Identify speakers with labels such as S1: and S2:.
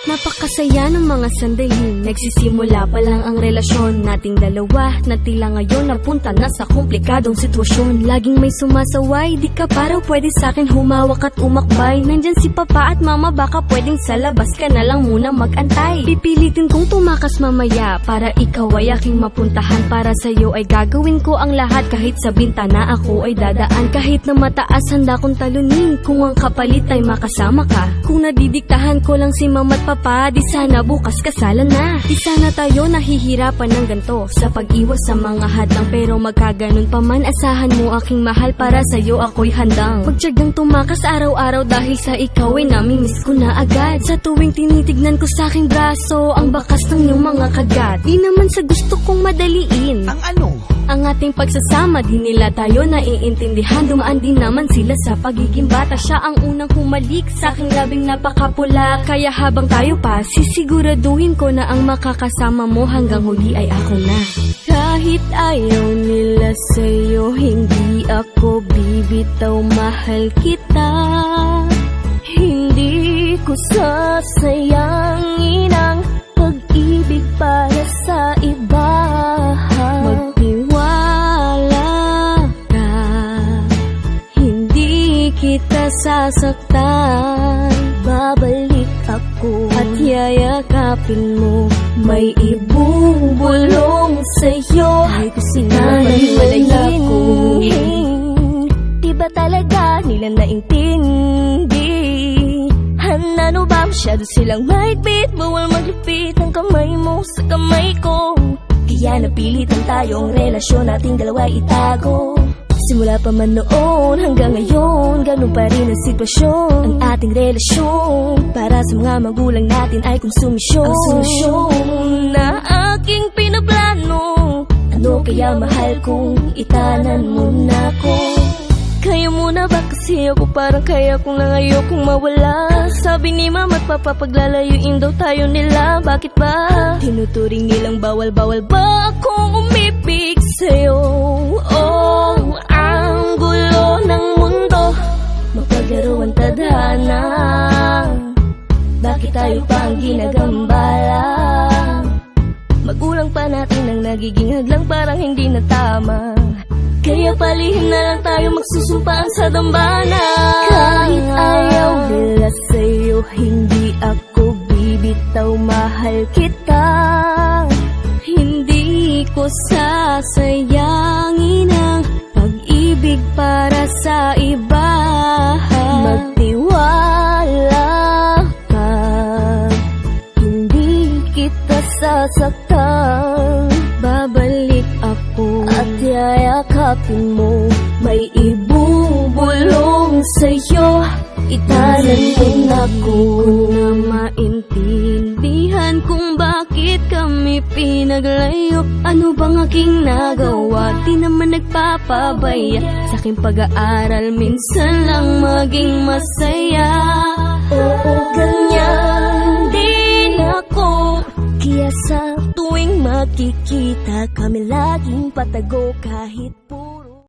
S1: Napakasaya ng mga sandali, nagsisimula pa lang ang relasyon nating dalawa, na tila ngayon napunta na sa komplikadong sitwasyon. Laging may sumasaway, di ka pa raw pwede sa'kin humawak at umakbay. Nandyan si papa at mama, baka pwedeng sa labas ka na lang muna magantay. Pipilitin kong tumakas mamaya para ikaw ay aking mapuntahan. Para sa'yo ay gagawin ko ang lahat, kahit sa bintana ako ay dadaan. Kahit na mataas handa kong talunin, kung ang kapalit ay makasama ka. Kung nadidiktahan ko lang si mama at papa, di sana bukas kasalan na. Di sana tayo nahihirapan ng ganto sa pag-iwas sa mga hadlang. Pero magkaganon pa man, asahan mo aking mahal, para sa'yo ako'y handang magtiyagang tumakas araw-araw. Dahil sa ikaw ay namimiss ko na agad. Sa tuwing tinitignan ko sa aking braso ang bakas ng iyong mga kagat. Di naman sa gusto kong madaliin
S2: Ang ano?
S1: ang ating pagsasama, di nila tayo naiintindihan. Dumaan din naman sila sa pagiging bata. Siya ang unang humalik sa aking labing napakapula. Kaya habang tayo pa, sisiguraduhin ko na ang makakasama mo hanggang huli ay ako na. Kahit ayaw nila sa'yo, hindi ako bibitaw, mahal kita. Hindi ko sasayangin ang pag-ibig para sa iba. Kita sasaktan, babalik ako at yayakapin mo. May ibubulong sa'yo, ay kusinanay ako. Di ba talaga nila naintindi? Ano ba, masyado silang mahigpit. Bawal maglapit ang kamay mo sa kamay ko. Kaya napilitan tayong relasyon nating dalawa itago. Simula pa man noon hanggang ngayon, ganun pa rin ang sitwasyon. Ang ating relasyon para sa mga magulang natin ay konsumisyon. Ang solusyon na aking pinaplano, ano kaya mahal kung itanan mo na ko? Kaya mo na ba? Kasi ako parang kaya kong lang ayokong mawala. Sabi ni mama at papa, paglalayuin daw tayo nila. Bakit ba? Tinuturing nilang bawal-bawal ba akong umibig sa'yo? Oh, ang gulo ng mundo, mapaglaro ang tadhana. Bakit tayo pa ang ginagambala? Magulang pa natin ang nagiging hadlang, parang hindi na tama. Kaya palihim na lang tayo magsusumpaan sa dambana. Kahit ayaw nila sa'yo, hindi ako bibitaw, mahal kita. Hindi ko sasayangin ang pag-ibig para sa iba. Magtiwala ka, hindi kita sasaktan. Babalik ako at yayakapin mo. May ibubulong sa'yo, itanan mo na ko. Na maintindihan kung bakit kami pinaglayo. Ano bang aking nagawa? Di naman nagpapabaya sa aking pag-aaral. Minsan lang maging masaya. Oo, ganyan din ako. Kaya sa tuwing magkikita kami laging patago kahit po